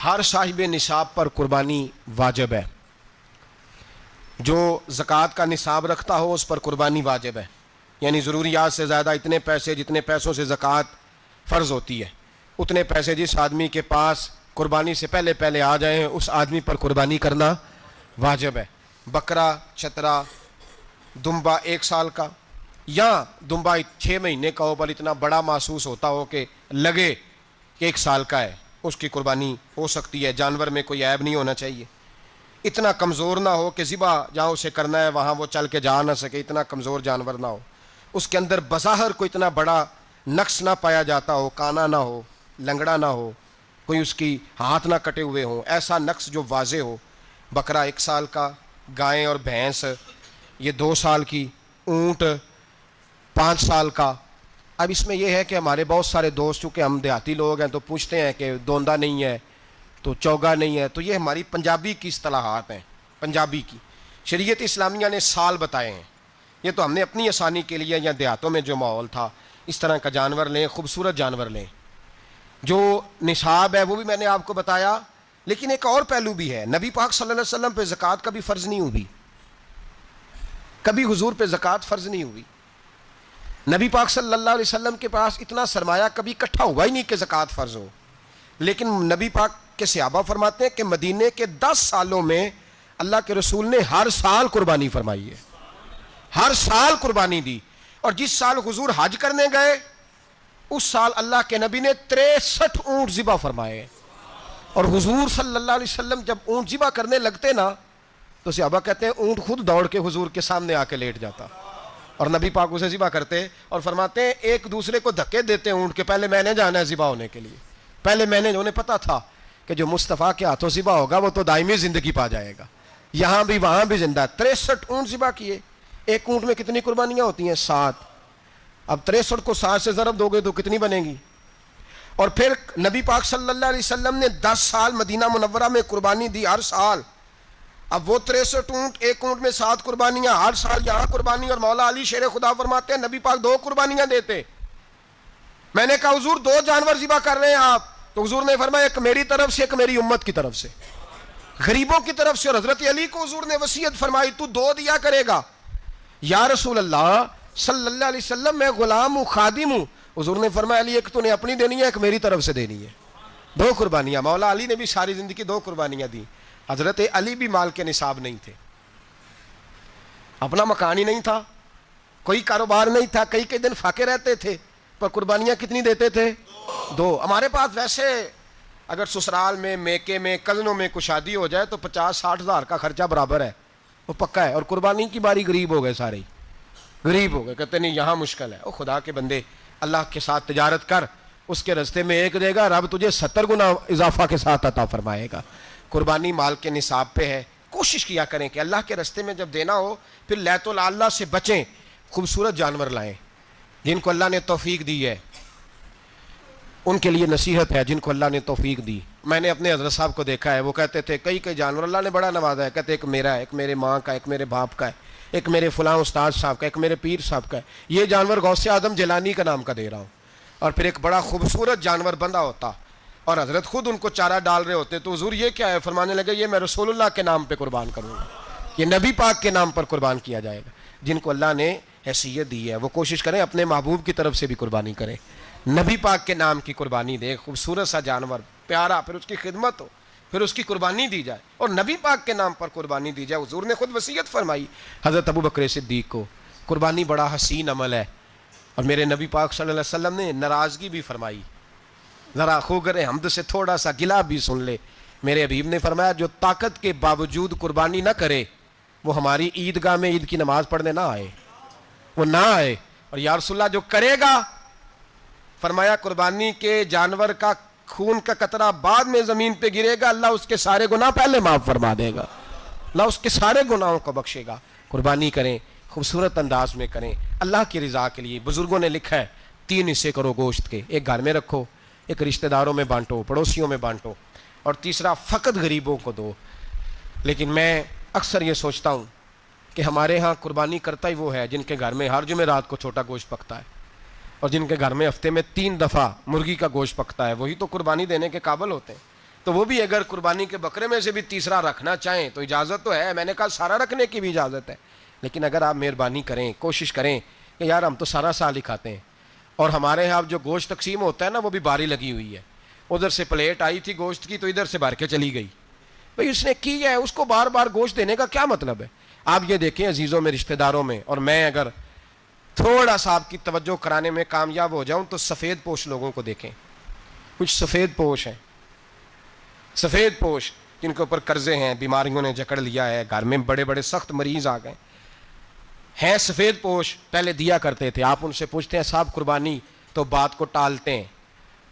ہر صاحب نصاب پر قربانی واجب ہے. جو زکوٰۃ کا نصاب رکھتا ہو اس پر قربانی واجب ہے، یعنی ضروریات سے زیادہ اتنے پیسے جتنے پیسوں سے زکوٰۃ فرض ہوتی ہے اتنے پیسے جس آدمی کے پاس قربانی سے پہلے پہلے آ جائیں اس آدمی پر قربانی کرنا واجب ہے. بکرا، چترا، دمبا 1 سال کا یا دمبا 6 مہینے کا ہو پر اتنا بڑا محسوس ہوتا ہو کہ لگے کہ 1 سال کا ہے، اس کی قربانی ہو سکتی ہے. جانور میں کوئی عیب نہیں ہونا چاہیے، اتنا کمزور نہ ہو کہ ذبح جہاں اسے کرنا ہے وہاں وہ چل کے جا نہ سکے، اتنا کمزور جانور نہ ہو، اس کے اندر بظاہر کوئی اتنا بڑا نقص نہ پایا جاتا ہو، کانا نہ ہو، لنگڑا نہ ہو، کوئی اس کی ہاتھ نہ کٹے ہوئے ہوں، ایسا نقص جو واضح ہو. بکرا 1 سال کا، گائیں اور بھینس یہ 2 سال کی، اونٹ 5 سال کا. اب اس میں یہ ہے کہ ہمارے بہت سارے دوست چونکہ ہم دیہاتی لوگ ہیں تو پوچھتے ہیں کہ دوندا نہیں ہے تو چوگا نہیں ہے، تو یہ ہماری پنجابی کی اصطلاحات ہیں، پنجابی کی. شریعت اسلامیہ نے سال بتائے ہیں، یہ تو ہم نے اپنی آسانی کے لیے یا دیہاتوں میں جو ماحول تھا اس طرح کا جانور لیں، خوبصورت جانور لیں. جو نصاب ہے وہ بھی میں نے آپ کو بتایا، لیکن ایک اور پہلو بھی ہے. نبی پاک صلی اللہ علیہ وسلم پہ زکوٰۃ کبھی فرض نہیں ہوئی، کبھی حضور پہ زکوٰۃ فرض نہیں ہوئی. نبی پاک صلی اللہ علیہ وسلم کے پاس اتنا سرمایہ کبھی اکٹھا ہوا ہی نہیں کہ زکوٰۃ فرض ہو. لیکن نبی پاک کے صحابہ فرماتے ہیں کہ مدینے کے 10 سالوں میں اللہ کے رسول نے ہر سال قربانی فرمائی ہے، ہر سال قربانی دی. اور جس سال حضور حج کرنے گئے اس سال اللہ کے نبی نے 63 اونٹ ذبح فرمائے. اور حضور صلی اللہ علیہ وسلم جب اونٹ ذبح کرنے لگتے نا تو صحابہ کہتے ہیں اونٹ خود دوڑ کے حضور کے سامنے آ کے لیٹ جاتا اور نبی پاک اسے ذبح کرتے اور فرماتے ہیں ایک دوسرے کو دھکے دیتے اونٹ کے، پہلے میں نے جانا ہے ذبح ہونے کے لیے، پہلے میں نے، انہیں پتا تھا کہ جو مصطفیٰ کے ہاتھوں ذبح ہوگا وہ تو دائمی زندگی پا جائے گا، یہاں بھی وہاں بھی زندہ. 63 اونٹ ذبح کیے. ایک اونٹ میں کتنی قربانیاں ہوتی ہیں؟ 7. اب 63 کو 7 سے ضرب دو گے تو کتنی بنے گی؟ اور پھر نبی پاک صلی اللہ علیہ وسلم نے 10 سال مدینہ منورہ میں قربانی دی، ہر سال. اب وہ 63 اونٹ، ایک اونٹ میں 7 قربانیاں، ہر سال یہاں قربانی. اور مولا علی شیر خدا فرماتے ہیں نبی پاک 2 قربانیاں دیتے. میں نے کہا حضور 2 جانور ذبح کر رہے ہیں آپ، تو حضور نے فرمایا ایک میری طرف سے ایک میری امت کی طرف سے، غریبوں کی طرف سے. اور حضرت علی کو حضور نے وصیت فرمائی تو 2 دیا کرے گا. یا رسول اللہ صلی اللہ علیہ وسلم میں غلام ہوں، خادم ہوں. حضور نے فرمایا علی ایک تو نے اپنی دینی ہے، ایک میری طرف سے دینی ہے. 2 قربانیاں. مولا علی نے بھی ساری زندگی 2 قربانیاں دی. حضرت علی بھی مال کے نصاب نہیں تھے، اپنا مکان ہی نہیں تھا، کوئی کاروبار نہیں تھا، کئی دن فاقے رہتے تھے، پر قربانیاں کتنی دیتے تھے؟ 2. ہمارے پاس ویسے اگر سسرال میں، میکے میں، کزنوں میں کچھ شادی ہو جائے تو 50-60 ہزار کا خرچہ برابر ہے، وہ پکا ہے. اور قربانی کی باری غریب ہو گئے، سارے ہی غریب ہو گئے، کہتے نہیں یہاں مشکل ہے. او خدا کے بندے، اللہ کے ساتھ تجارت کر، اس کے راستے میں 1 دے گا، رب تجھے 70 گنا اضافہ کے ساتھ عطا فرمائے گا. قربانی مال کے نصاب پہ ہے. کوشش کیا کریں کہ اللہ کے راستے میں جب دینا ہو پھر لیت اللہ سے بچیں، خوبصورت جانور لائیں. جن کو اللہ نے توفیق دی ہے ان کے لیے نصیحت ہے، جن کو اللہ نے توفیق دی. میں نے اپنے حضرت صاحب کو دیکھا ہے، وہ کہتے تھے کئی جانور اللہ نے بڑا نوازا ہے، کہتے ایک میرا ہے، ایک میرے ماں کا، ایک میرے باپ کا ہے، ایک میرے فلاں استاد صاحب کا، ایک میرے پیر صاحب کا ہے. یہ جانور غوث اعظم جیلانی کا نام کا دے رہا ہوں. اور پھر ایک بڑا خوبصورت جانور بندھا ہوتا اور حضرت خود ان کو چارہ ڈال رہے ہوتے تو حضور یہ کیا ہے؟ فرمانے لگے یہ میں رسول اللہ کے نام پہ قربان کروں گا، یہ نبی پاک کے نام پر قربان کیا جائے گا. جن کو اللہ نے حیثیت دی ہے وہ کوشش کریں اپنے محبوب کی طرف سے بھی قربانی کریں، نبی پاک کے نام کی قربانی دے. خوبصورت سا جانور پیارا، پھر اس کی خدمت ہو، پھر اس کی قربانی دی جائے اور نبی پاک کے نام پر قربانی دی جائے. حضور نے خود وصیت فرمائی حضرت ابو بکر صدیق کو، قربانی بڑا حسین عمل ہے. اور میرے نبی پاک صلی اللہ علیہ وسلم نے ناراضگی بھی فرمائی، ذرا خوگر حمد سے تھوڑا سا گلا بھی سن لے. میرے حبیب نے فرمایا جو طاقت کے باوجود قربانی نہ کرے وہ ہماری عیدگاہ میں عید کی نماز پڑھنے نہ آئے، وہ نہ آئے. اور یا رسول اللہ جو کرے گا، فرمایا قربانی کے جانور کا خون کا قطرہ بعد میں زمین پہ گرے گا، اللہ اس کے سارے گناہ پہلے معاف فرما دے گا، اللہ اس کے سارے گناہوں کو بخشے گا. قربانی کریں، خوبصورت انداز میں کریں، اللہ کی رضا کے لیے. بزرگوں نے لکھا ہے 3 حصے کرو گوشت کے، ایک گھر میں رکھو، ایک رشتہ داروں میں بانٹو، پڑوسیوں میں بانٹو، اور تیسرا فقط غریبوں کو دو. لیکن میں اکثر یہ سوچتا ہوں کہ ہمارے ہاں قربانی کرتا ہی وہ ہے جن کے گھر میں ہر جمعرات کو چھوٹا گوشت پکتا ہے، اور جن کے گھر میں ہفتے میں 3 دفعہ مرغی کا گوشت پکتا ہے، وہی تو قربانی دینے کے قابل ہوتے ہیں. تو وہ بھی اگر قربانی کے بکرے میں سے بھی تیسرا رکھنا چاہیں تو اجازت تو ہے، میں نے کہا سارا رکھنے کی بھی اجازت ہے، لیکن اگر آپ مہربانی کریں، کوشش کریں کہ یار ہم تو سارا سال ہی کھاتے ہیں، اور ہمارے یہاں جو گوشت تقسیم ہوتا ہے نا وہ بھی باری لگی ہوئی ہے، ادھر سے پلیٹ آئی تھی گوشت کی تو ادھر سے بھر کے چلی گئی، بھئی اس نے کی ہے، اس کو بار بار گوشت دینے کا کیا مطلب ہے؟ آپ یہ دیکھیں عزیزوں میں، رشتہ داروں میں، اور میں اگر تھوڑا سا آپ کی توجہ کرانے میں کامیاب ہو جاؤں تو سفید پوش لوگوں کو دیکھیں، کچھ سفید پوش ہیں، سفید پوش جن کے اوپر قرضے ہیں، بیماریوں نے جکڑ لیا ہے، گھر میں بڑے بڑے سخت مریض آ گئے ہیں، سفید پوش پہلے دیا کرتے تھے، آپ ان سے پوچھتے ہیں صاحب قربانی، تو بات کو ٹالتے ہیں،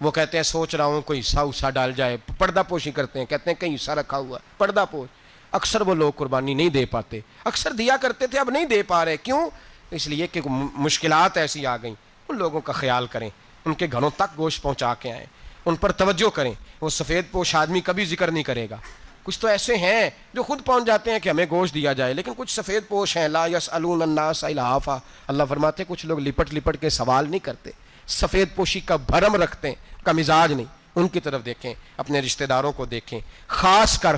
وہ کہتے ہیں سوچ رہا ہوں کوئی حصہ ڈال جائے، پردہ پوشی کرتے ہیں، کہتے ہیں کہیں حصہ رکھا ہوا ہے، پردہ پوش، اکثر وہ لوگ قربانی نہیں دے پاتے، اکثر دیا کرتے تھے اب نہیں دے پا رہے، کیوں؟ اس لیے کہ مشکلات ایسی آ گئیں، ان لوگوں کا خیال کریں، ان کے گھروں تک گوشت پہنچا کے آئیں، ان پر توجہ کریں، وہ سفید پوش آدمی کبھی ذکر نہیں کرے گا، کچھ تو ایسے ہیں جو خود پہنچ جاتے ہیں کہ ہمیں گوشت دیا جائے، لیکن کچھ سفید پوش ہیں لا یسألون الناس الحافا، اللہ فرماتے ہیں کچھ لوگ لپٹ لپٹ کے سوال نہیں کرتے، سفید پوشی کا بھرم رکھتے ہیں، کا مزاج نہیں، ان کی طرف دیکھیں، اپنے رشتہ داروں کو دیکھیں، خاص کر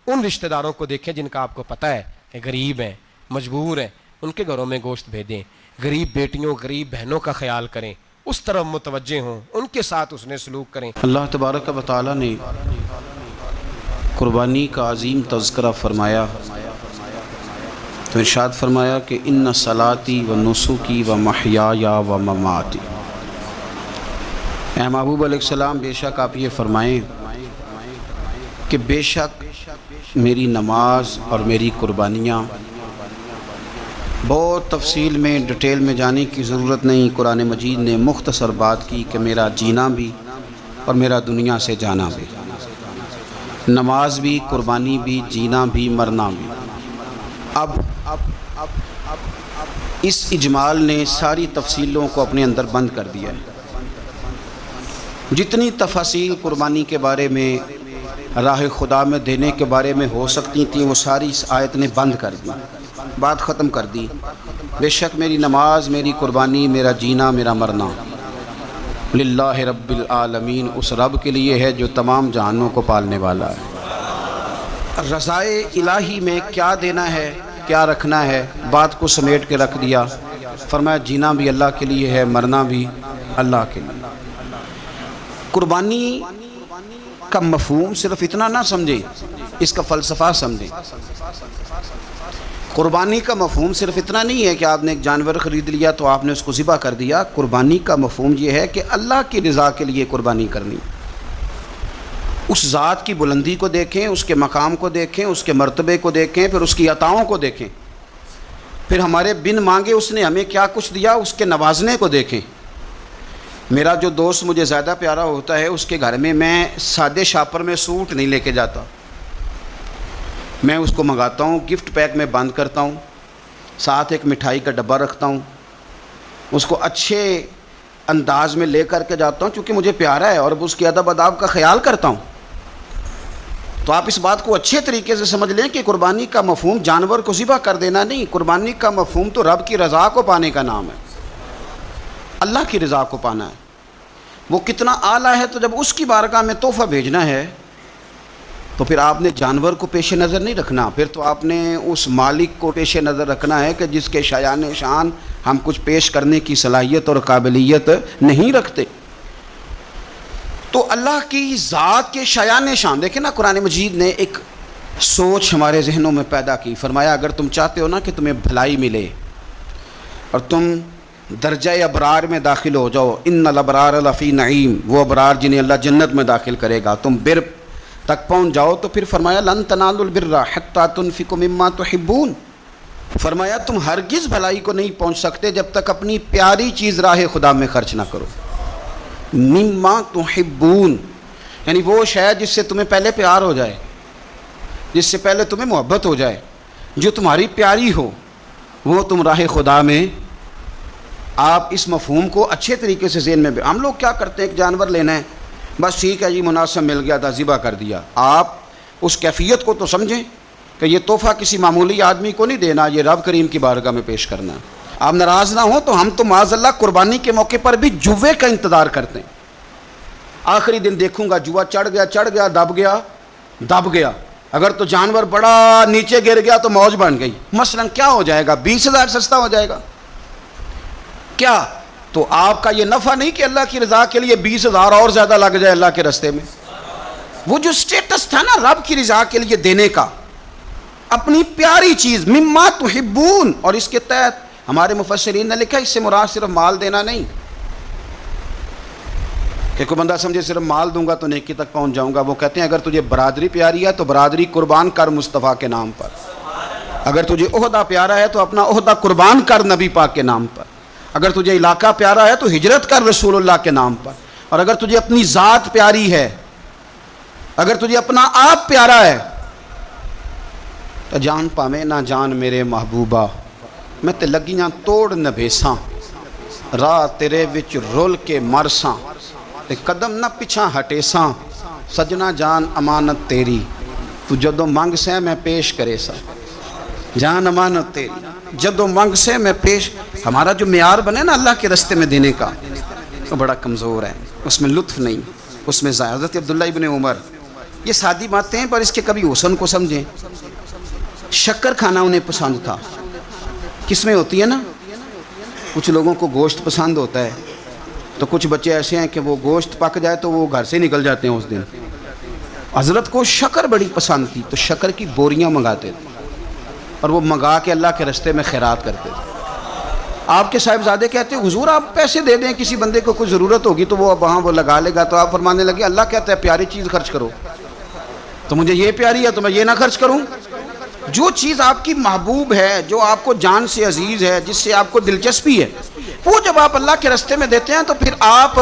ان رشتہ داروں کو دیکھیں جن کا آپ کو پتہ ہے کہ غریب ہیں، مجبور ہیں، ان کے گھروں میں گوشت بھیجیں، غریب بیٹیوں غریب بہنوں کا خیال کریں، اس طرف متوجہ ہوں، ان کے ساتھ اس نے سلوک کریں۔ اللہ تبارک و تعالی نے قربانی کا عظیم تذکرہ فرمایا تو ارشاد فرمایا کہ ان صلاتی و نسکی و محیای و مماتی، اے محبوب علیہ السلام بے شک آپ یہ فرمائیں کہ بے شک میری نماز اور میری قربانیاں، بہت تفصیل میں ڈیٹیل میں جانے کی ضرورت نہیں، قرآن مجید نے مختصر بات کی کہ میرا جینا بھی اور میرا دنیا سے جانا بھی، نماز بھی، قربانی بھی، جینا بھی، مرنا بھی۔ اب اس اجمال نے ساری تفصیلوں کو اپنے اندر بند کر دیا ہے، جتنی تفاصیل قربانی کے بارے میں، راہ خدا میں دینے کے بارے میں ہو سکتی تھیں وہ ساری اس آیت نے بند کر دی، بات ختم کر دی۔ بے شک میری نماز، میری قربانی، میرا جینا، میرا مرنا للہ رب العالمین، اس رب کے لیے ہے جو تمام جہانوں کو پالنے والا ہے۔ رضائے الہی میں کیا دینا ہے، کیا رکھنا ہے، بات کو سمیٹ کے رکھ دیا، فرمایا جینا بھی اللہ کے لیے ہے، مرنا بھی اللہ کے لیے۔ قربانی کا مفہوم صرف اتنا نہ سمجھیں، اس کا فلسفہ سمجھیں۔ قربانی کا مفہوم صرف اتنا نہیں ہے کہ آپ نے ایک جانور خرید لیا تو آپ نے اس کو ذبح کر دیا، قربانی کا مفہوم یہ ہے کہ اللہ کی رضا کے لیے قربانی کرنی، اس ذات کی بلندی کو دیکھیں، اس کے مقام کو دیکھیں، اس کے مرتبے کو دیکھیں، پھر اس کی عطاؤں کو دیکھیں، پھر ہمارے بن مانگے اس نے ہمیں کیا کچھ دیا، اس کے نوازنے کو دیکھیں۔ میرا جو دوست مجھے زیادہ پیارا ہوتا ہے اس کے گھر میں میں سادے شاپر میں سوٹ نہیں لے کے جاتا، میں اس کو منگاتا ہوں، گفٹ پیک میں بند کرتا ہوں، ساتھ ایک مٹھائی کا ڈبہ رکھتا ہوں، اس کو اچھے انداز میں لے کر کے جاتا ہوں کیونکہ مجھے پیارا ہے اور اس کی ادب اداب کا خیال کرتا ہوں۔ تو آپ اس بات کو اچھے طریقے سے سمجھ لیں کہ قربانی کا مفہوم جانور کو ذبح کر دینا نہیں، قربانی کا مفہوم تو رب کی رضا کو پانے کا نام ہے، اللہ کی رضا کو پانا ہے۔ وہ کتنا اعلیٰ ہے، تو جب اس کی بارگاہ میں تحفہ بھیجنا ہے تو پھر آپ نے جانور کو پیش نظر نہیں رکھنا، پھر تو آپ نے اس مالک کو پیش نظر رکھنا ہے کہ جس کے شایان شان ہم کچھ پیش کرنے کی صلاحیت اور قابلیت نہیں رکھتے۔ تو اللہ کی ذات کے شایان شان دیکھیں نا، قرآن مجید نے ایک سوچ ہمارے ذہنوں میں پیدا کی، فرمایا اگر تم چاہتے ہو نا کہ تمہیں بھلائی ملے اور تم درجہ ابرار میں داخل ہو جاؤ، ان الابرار لفی نعیم، وہ ابرار جنہیں اللہ جنت میں داخل کرے گا، تم بر تک پہنچ جاؤ، تو پھر فرمایا لن تنالوا البر حتی تنفقوا مما تحبون، فرمایا تم ہرگز بھلائی کو نہیں پہنچ سکتے جب تک اپنی پیاری چیز راہ خدا میں خرچ نہ کرو۔ مما تحبون یعنی وہ شے جس سے تمہیں پہلے پیار ہو جائے، جس سے پہلے تمہیں محبت ہو جائے، جو تمہاری پیاری ہو، وہ تم راہ خدا میں۔ آپ اس مفہوم کو اچھے طریقے سے ذہن میں ہم لوگ کیا کرتے ہیں، ایک جانور لینا ہے، بس ٹھیک ہے جی مناسب مل گیا تھا ذبح کر دیا۔ آپ اس کیفیت کو تو سمجھیں کہ یہ تحفہ کسی معمولی آدمی کو نہیں دینا، یہ رب کریم کی بارگاہ میں پیش کرنا۔ آپ ناراض نہ ہوں تو ہم تو معاذ اللہ قربانی کے موقع پر بھی جوے کا انتظار کرتے ہیں، آخری دن دیکھوں گا جوا چڑھ گیا دب گیا، اگر تو جانور بڑا نیچے گر گیا تو موج بن گئی، مثلا کیا ہو جائے گا؟ 20,000 سستا ہو جائے گا کیا؟ تو آپ کا یہ نفع نہیں کہ اللہ کی رضا کے لیے 20,000 اور زیادہ لگ جائے اللہ کے راستے میں. وہ جو سٹیٹس تھا نا رب کی رضا کے لیے دینے کا، اپنی پیاری چیز مما تحبون، اور اس کے تحت ہمارے مفسرین نے لکھا اس سے مراد صرف مال دینا نہیں کہ کوئی بندہ سمجھے صرف مال دوں گا تو نیکی تک پہنچ جاؤں گا. وہ کہتے ہیں اگر تجھے برادری پیاری ہے تو برادری قربان کر مصطفیٰ کے نام پر، اگر تجھے عہدہ پیارا ہے تو اپنا عہدہ قربان کر نبی پاک کے نام پر، اگر تجھے علاقہ پیارا ہے تو ہجرت کر رسول اللہ کے نام پر، اور اگر تجھے اپنی ذات پیاری ہے، اگر تجھے اپنا آپ پیارا ہے تو جان پاویں نہ جان میرے محبوبہ، میں تے لگیاں توڑ نبھیساں، راہ تیرے وچ رول کے مرساں، تے قدم نہ پچھاں ہٹیساں، سجنا جان امانت تیری، تو جدو منگ سے میں پیش کرے سا، جان امانت تیری جدو منگ سے میں پیش. ہمارا جو معیار بنے نا اللہ کے راستے میں دینے کا وہ بڑا کمزور ہے، اس میں لطف نہیں، اس میں حضرت عبداللہ ابن عمر، یہ سادی باتیں ہیں پر اس کے کبھی حسن کو سمجھیں. شکر کھانا انہیں پسند تھا، کس میں ہوتی ہے نا، کچھ لوگوں کو گوشت پسند ہوتا ہے تو کچھ بچے ایسے ہیں کہ وہ گوشت پک جائے تو وہ گھر سے نکل جاتے ہیں اس دن. حضرت کو شکر بڑی پسند تھی تو شکر کی بوریاں منگاتے تھے اور وہ منگا کے اللہ کے راستے میں خیرات کرتے تھے. آپ کے صاحبزادے کہتے ہیں حضور آپ پیسے دے دیں، کسی بندے کو کوئی ضرورت ہوگی تو وہ وہاں وہ لگا لے گا. تو آپ فرمانے لگے اللہ کہتا ہے پیاری چیز خرچ کرو، تو مجھے یہ پیاری ہے تو میں یہ نہ خرچ کروں. جو چیز آپ کی محبوب ہے، جو آپ کو جان سے عزیز ہے، جس سے آپ کو دلچسپی ہے، وہ جب آپ اللہ کے راستے میں دیتے ہیں تو پھر آپ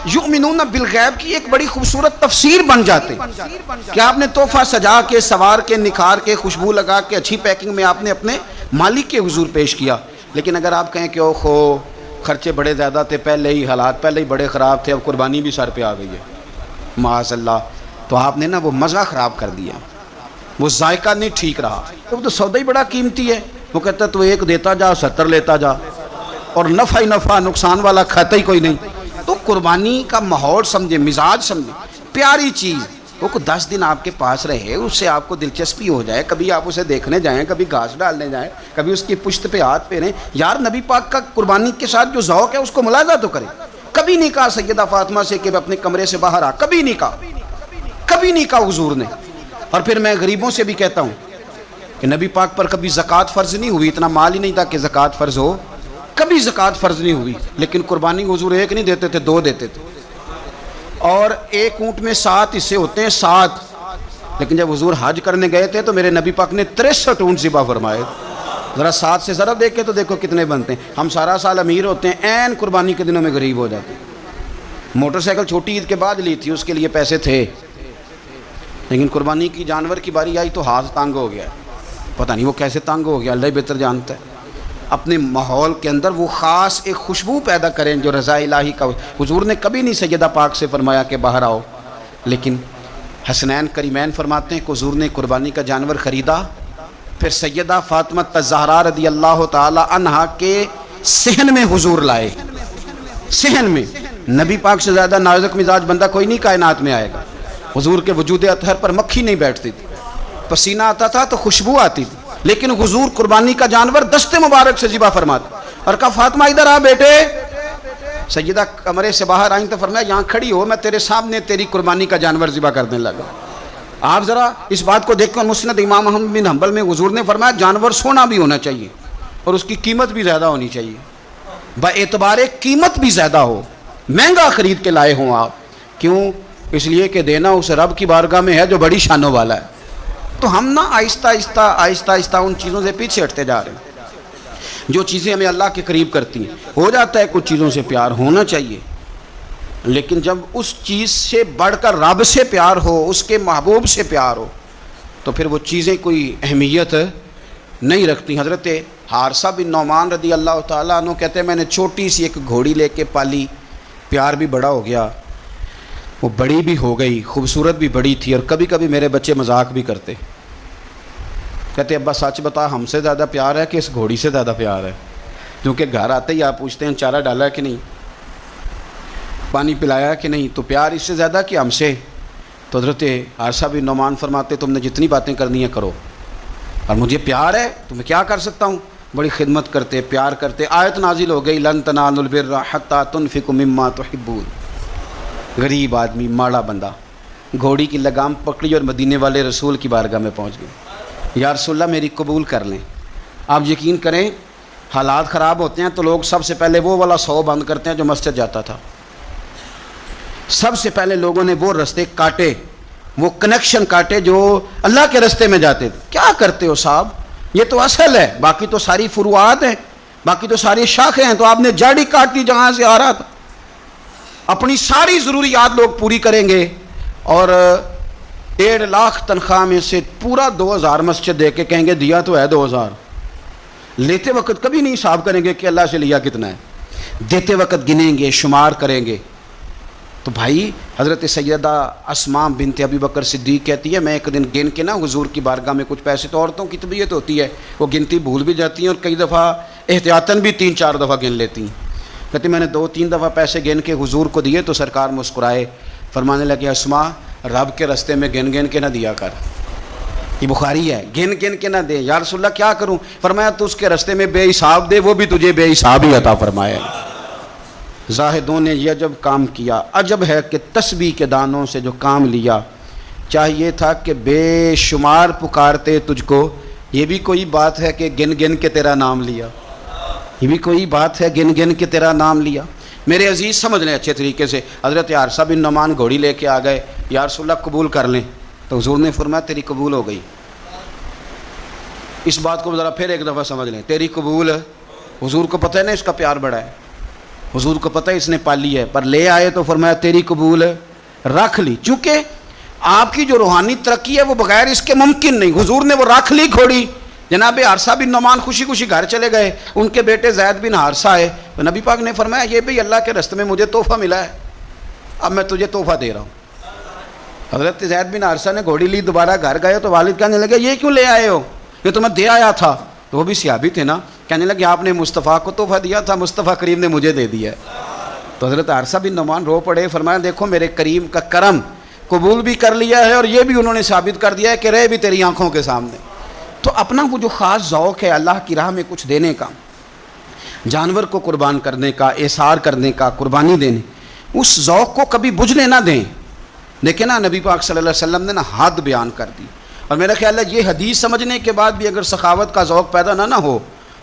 یؤمنون بالغیب کی ایک بڑی خوبصورت تفسیر بن جاتے ہیں کہ آپ نے تحفہ سجا کے سوار کے نکھار کے خوشبو لگا کے اچھی پیکنگ میں آپ نے اپنے مالک کے حضور پیش کیا. لیکن اگر آپ کہیں کہ اوہو خرچے بڑے زیادہ تھے، پہلے ہی حالات پہلے ہی بڑے خراب تھے، اب قربانی بھی سر پہ آ گئی ہے معاذ اللہ، تو آپ نے نا وہ مزہ خراب کر دیا، وہ ذائقہ نہیں ٹھیک رہا. وہ تو سودا ہی بڑا قیمتی ہے. وہ کہتا ہے تو ایک دیتا جا 70 لیتا جا، اور نفع ہی نفع، نقصان والا کھاتا ہی کوئی نہیں. تو قربانی کا ماحول سمجھے، مزاج سمجھے، پیاری چیز وہ 10 دن آپ کے پاس رہے، اس سے آپ کو دلچسپی ہو جائے، کبھی آپ اسے دیکھنے جائیں، کبھی گھاس ڈالنے جائیں، کبھی اس کی پشت پہ ہاتھ پھیریں. یار نبی پاک کا قربانی کے ساتھ جو ذوق ہے اس کو ملاحظہ تو کریں. کبھی نہیں کہا سیدہ فاطمہ سے کہ اپنے کمرے سے باہر آ، کبھی نہیں کہا حضور نے. اور پھر میں غریبوں سے بھی کہتا ہوں کہ نبی پاک پر کبھی زکوٰۃ فرض نہیں ہوئی، اتنا مال ہی نہیں تھا کہ زکوٰۃ فرض ہو، کبھی زکوٰۃ فرض نہیں ہوئی، لیکن قربانی حضور ایک نہیں دیتے تھے، 2 دیتے تھے. اور ایک اونٹ میں 7 حصے ہوتے ہیں، 7. لیکن جب حضور حج کرنے گئے تھے تو میرے نبی پاک نے 63 اونٹ ذبح فرمائے. ذرا 7 سے ضرب دیکھ کے تو دیکھو کتنے بنتے ہیں. ہم سارا سال امیر ہوتے ہیں، عین قربانی کے دنوں میں غریب ہو جاتے ہیں. موٹر سائیکل چھوٹی عید کے بعد لی تھی، اس کے لیے پیسے تھے، لیکن قربانی کی جانور کی باری آئی تو ہاتھ تنگ ہو گیا. پتہ نہیں وہ کیسے تنگ ہو گیا، اللہ ہی بہتر جانتا ہے. اپنے ماحول کے اندر وہ خاص ایک خوشبو پیدا کریں جو رضا الہی کا. حضور نے کبھی نہیں سیدہ پاک سے فرمایا کہ باہر آؤ، لیکن حسنین کریمین فرماتے ہیں کہ حضور نے قربانی کا جانور خریدا، پھر سیدہ فاطمہ الزہرا رضی اللہ تعالی عنہا کے صحن میں حضور لائے. صحن میں نبی پاک سے زیادہ نازک مزاج بندہ کوئی نہیں کائنات میں آئے گا. حضور کے وجود اطہر پر مکھی نہیں بیٹھتی تھی، پسینہ آتا تھا تو خوشبو آتی تھی، لیکن حضور قربانی کا جانور دست مبارک سے ذبح فرماتے اور کہا فاطمہ ادھر آ بیٹے. سیدہ کمرے سے باہر آئیں تو فرمایا یہاں کھڑی ہو، میں تیرے سامنے تیری قربانی کا جانور ذبح کرنے لگا. آپ ذرا اس بات کو دیکھ کر مسند امام احمد بن حنبل میں حضور نے فرمایا جانور سونا بھی ہونا چاہیے اور اس کی قیمت بھی زیادہ ہونی چاہیے، با اعتبار قیمت بھی زیادہ ہو، مہنگا خرید کے لائے ہوں آپ. کیوں؟ اس لیے کہ دینا اس رب کی بارگاہ میں ہے جو بڑی شانوں والا ہے. تو ہم نا آہستہ آہستہ ان چیزوں سے پیچھے ہٹتے جا رہے ہیں جو چیزیں ہمیں اللہ کے قریب کرتی ہیں. ہو جاتا ہے کچھ چیزوں سے پیار ہونا چاہیے، لیکن جب اس چیز سے بڑھ کر رب سے پیار ہو، اس کے محبوب سے پیار ہو، تو پھر وہ چیزیں کوئی اہمیت نہیں رکھتی. حضرت حارثہ بن نعمان رضی اللہ تعالیٰ عنہ کہتے ہیں میں نے چھوٹی سی ایک گھوڑی لے کے پالی، پیار بھی بڑا ہو گیا، وہ بڑی بھی ہو گئی، خوبصورت بھی بڑی تھی، اور کبھی کبھی میرے بچے مذاق بھی کرتے، کہتے ابا سچ بتا ہم سے زیادہ پیار ہے کہ اس گھوڑی سے زیادہ پیار ہے؟ کیونکہ گھر آتے ہی آپ پوچھتے ہیں چارہ ڈالا ہے کہ نہیں. پانی پلایا کہ نہیں؟ تو پیار اس سے زیادہ کہ ہم سے؟ تو حضرت عائشہ بن نعمان فرماتے تم نے جتنی باتیں کرنی ہیں کرو، اور مجھے پیار ہے تو میں کیا کر سکتا ہوں؟ بڑی خدمت کرتے، پیار کرتے، آیت نازل ہو گئی لن تنالوا البر حتی تنفقوا مما تحبون۔ غریب آدمی، ماڑا بندہ، گھوڑی کی لگام پکڑی اور مدینے والے رسول کی بارگاہ میں پہنچ گئے، یا رسول اللہ میری قبول کر لیں۔ آپ یقین کریں حالات خراب ہوتے ہیں تو لوگ سب سے پہلے وہ والا 100 بند کرتے ہیں جو مسجد جاتا تھا۔ سب سے پہلے لوگوں نے وہ رستے کاٹے، وہ کنیکشن کاٹے جو اللہ کے رستے میں جاتے تھے۔ کیا کرتے ہو صاحب؟ یہ تو اصل ہے، باقی تو ساری فروعات ہیں، باقی تو ساری شاخیں ہیں، تو آپ نے جڑ ہی کاٹ دی جہاں سے آ رہا تھا۔ اپنی ساری ضروریات لوگ پوری کریں گے اور 1.5 لاکھ تنخواہ میں سے پورا 2000 مسجد دے کے کہیں گے دیا تو ہے 2000۔ لیتے وقت کبھی نہیں حساب کریں گے کہ اللہ سے لیا کتنا ہے، دیتے وقت گنیں گے، شمار کریں گے۔ تو بھائی حضرت سیدہ اسماء بنت ابی بکر صدیق کہتی ہے میں ایک دن گن کے نا حضور کی بارگاہ میں کچھ پیسے، تو عورتوں کی طبیعت ہوتی ہے وہ گنتی بھول بھی جاتی ہیں اور کئی دفعہ احتیاطاً بھی 3-4 دفعہ گن لیتی ہیں۔ کہتی میں نے 2-3 دفعہ پیسے گن کے حضور کو دیے تو سرکار مسکرائے، فرمانے لگے اسماء رب کے رستے میں گن گن کے نہ دیا کر۔ یہ بخاری ہے، گن گن کے نہ دے۔ یا رسول اللہ کیا کروں؟ فرمایا تو اس کے رستے میں بے حساب دے، وہ بھی تجھے بے حساب ہی عطا فرمائے۔ زاہدوں نے یہ عجب کام کیا، عجب ہے کہ تسبیح کے دانوں سے جو کام لیا، چاہیے تھا کہ بے شمار پکارتے تجھ کو، یہ بھی کوئی بات ہے کہ گن گن کے تیرا نام لیا، یہ بھی کوئی بات ہے گن گن کے تیرا نام لیا۔ میرے عزیز سمجھ لیں اچھے طریقے سے، حضرت عائشہ بن نعمان گھوڑی لے کے آ گئے، یا رسول اللہ قبول کر لیں، تو حضور نے فرمایا تیری قبول ہو گئی۔ اس بات کو ذرا پھر ایک دفعہ سمجھ لیں، تیری قبول۔ حضور کو پتہ ہے نا اس کا پیار بڑا ہے، حضور کو پتہ ہے اس نے پالی ہے، پر لے آئے تو فرمایا تیری قبول رکھ لی۔ چونکہ آپ کی جو روحانی ترقی ہے وہ بغیر اس کے ممکن نہیں، حضور نے وہ رکھ لی گھوڑی۔ جناب حارثہ بن نعمان خوشی خوشی گھر چلے گئے، ان کے بیٹے زید بن حارثہ آئے، تو نبی پاک نے فرمایا یہ بھی اللہ کے راستے میں مجھے تحفہ ملا ہے، اب میں تجھے تحفہ دے رہا ہوں۔ حضرت زید بن حارثہ نے گھوڑی لی، دوبارہ گھر گئے تو والد کہنے لگے یہ کیوں لے آئے ہو؟ یہ تو میں دے آیا تھا۔ تو وہ بھی صحابی تھے نا، کہنے لگے آپ نے مصطفیٰ کو تحفہ دیا تھا، مصطفیٰ کریم نے مجھے دے دیا ہے۔ تو حضرت حارثہ بن نعمان رو پڑے، فرمایا دیکھو میرے کریم کا کرم، قبول بھی کر لیا ہے اور یہ بھی انہوں نے ثابت کر دیا ہے کہ رہے بھی تیری آنکھوں کے سامنے۔ تو اپنا وہ جو خاص ذوق ہے اللہ کی راہ میں کچھ دینے کا، جانور کو قربان کرنے کا، احسار کرنے کا، قربانی دینے، اس ذوق کو کبھی بجھنے نہ دیں۔ دیکھیں نا نبی پاک صلی اللہ علیہ وسلم نے نا حد بیان کر دی، اور میرا خیال ہے یہ حدیث سمجھنے کے بعد بھی اگر سخاوت کا ذوق پیدا نہ ہو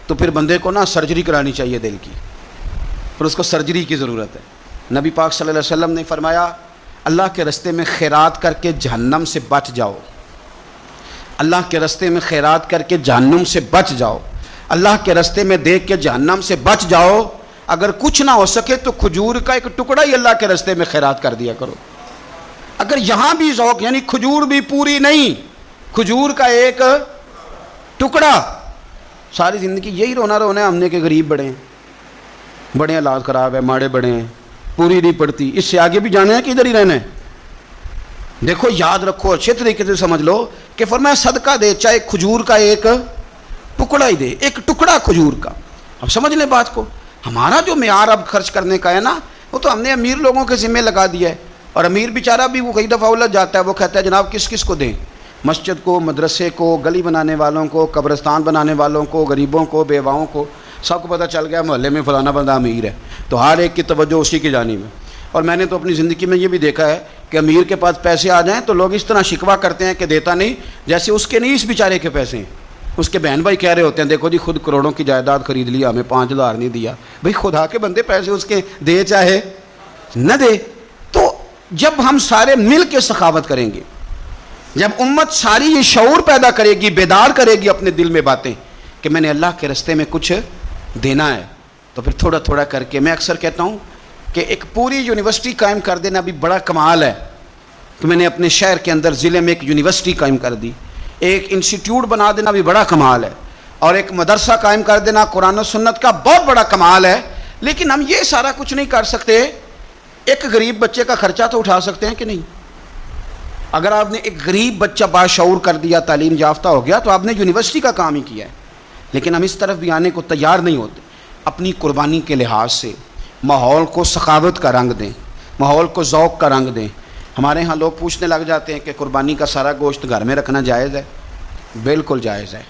تو پھر بندے کو نا سرجری کرانی چاہیے دل کی، اور اس کو سرجری کی ضرورت ہے۔ نبی پاک صلی اللہ علیہ وسلم نے فرمایا اللہ کے راستے میں خیرات کر کے جہنم سے بچ جاؤ، اللہ کے راستے میں خیرات کر کے جہنم سے بچ جاؤ، اللہ کے راستے میں دیکھ کے جہنم سے بچ جاؤ۔ اگر کچھ نہ ہو سکے تو کھجور کا ایک ٹکڑا ہی اللہ کے راستے میں خیرات کر دیا کرو۔ اگر یہاں بھی ذوق یعنی کھجور بھی پوری نہیں، کھجور کا ایک ٹکڑا، ساری زندگی یہی رونا رونا ہے ہم نے کہ غریب بڑے ہیں، بڑے حالات خراب ہے، ماڑے بڑے ہیں، پوری نہیں پڑتی، اس سے آگے بھی جانا ہے کہ ادھر ہی رہنا ہے؟ دیکھو یاد رکھو اچھے طریقے سے سمجھ لو کہ فرمایا صدقہ دے چاہے کھجور کا ایک ٹکڑا ہی دے، ایک ٹکڑا کھجور کا۔ اب سمجھ لیں بات کو، ہمارا جو معیار اب خرچ کرنے کا ہے نا وہ تو ہم نے امیر لوگوں کے ذمہ لگا دیا ہے، اور امیر بیچارہ بھی وہ کئی دفعہ الجھ جاتا ہے، وہ کہتا ہے جناب کس کس کو دیں، مسجد کو، مدرسے کو، گلی بنانے والوں کو، قبرستان بنانے والوں کو، غریبوں کو، بیواؤں کو، سب کو پتہ چل گیا محلے میں فلانا بندہ امیر ہے تو ہر ایک کی توجہ اسی کی جانب ہے۔ اور میں نے تو اپنی زندگی میں یہ بھی دیکھا ہے کہ امیر کے پاس پیسے آ جائیں تو لوگ اس طرح شکوہ کرتے ہیں کہ دیتا نہیں، جیسے اس کے نہیں اس بیچارے کے پیسے ہیں۔ اس کے بہن بھائی کہہ رہے ہوتے ہیں دیکھو جی خود کروڑوں کی جائیداد خرید لیا، ہمیں 5000 نہیں دیا۔ بھئی خدا کے بندے پیسے اس کے دے چاہے نہ دے۔ تو جب ہم سارے مل کے سخاوت کریں گے، جب امت ساری یہ شعور پیدا کرے گی، بیدار کرے گی اپنے دل میں باتیں کہ میں نے اللہ کے راستے میں کچھ دینا ہے، تو پھر تھوڑا تھوڑا کر کے، میں اکثر کہتا ہوں کہ ایک پوری یونیورسٹی قائم کر دینا بھی بڑا کمال ہے کہ میں نے اپنے شہر کے اندر ضلع میں ایک یونیورسٹی قائم کر دی، ایک انسٹیٹیوٹ بنا دینا بھی بڑا کمال ہے، اور ایک مدرسہ قائم کر دینا قرآن و سنت کا بہت بڑا کمال ہے۔ لیکن ہم یہ سارا کچھ نہیں کر سکتے، ایک غریب بچے کا خرچہ تو اٹھا سکتے ہیں کہ نہیں؟ اگر آپ نے ایک غریب بچہ باشعور کر دیا، تعلیم یافتہ ہو گیا، تو آپ نے یونیورسٹی کا کام ہی کیا ہے۔ لیکن ہم اس طرف بھی آنے کو تیار نہیں ہوتے۔ اپنی قربانی کے لحاظ سے ماحول کو سخاوت کا رنگ دیں، ماحول کو ذوق کا رنگ دیں. ہمارے ہاں لوگ پوچھنے لگ جاتے ہیں کہ قربانی کا سارا گوشت گھر میں رکھنا جائز ہے؟ بالکل جائز ہے.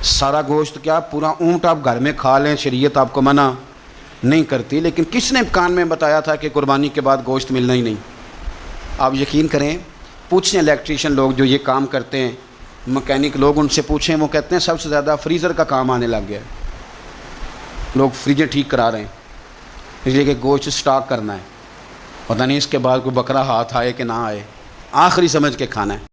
سارا گوشت کیا پورا اونٹ آپ گھر میں کھا لیں، شریعت آپ کو منع نہیں کرتی، لیکن کس نے کان میں بتایا تھا کہ قربانی کے بعد گوشت ملنا ہی نہیں؟ آپ یقین کریں، پوچھیں الیکٹریشین لوگ جو یہ کام کرتے ہیں، مکینک لوگ، ان سے پوچھیں، وہ کہتے ہیں سب سے زیادہ فریزر کا کام آنے لگ گیا ہے. لوگ فریجیں ٹھیک کرا رہے ہیں اس لیے کہ گوشت سٹاک کرنا ہے. پتہ نہیں اس کے بعد کوئی بکرا ہاتھ آئے کہ نہ آئے، آخری سمجھ کے کھانا ہے.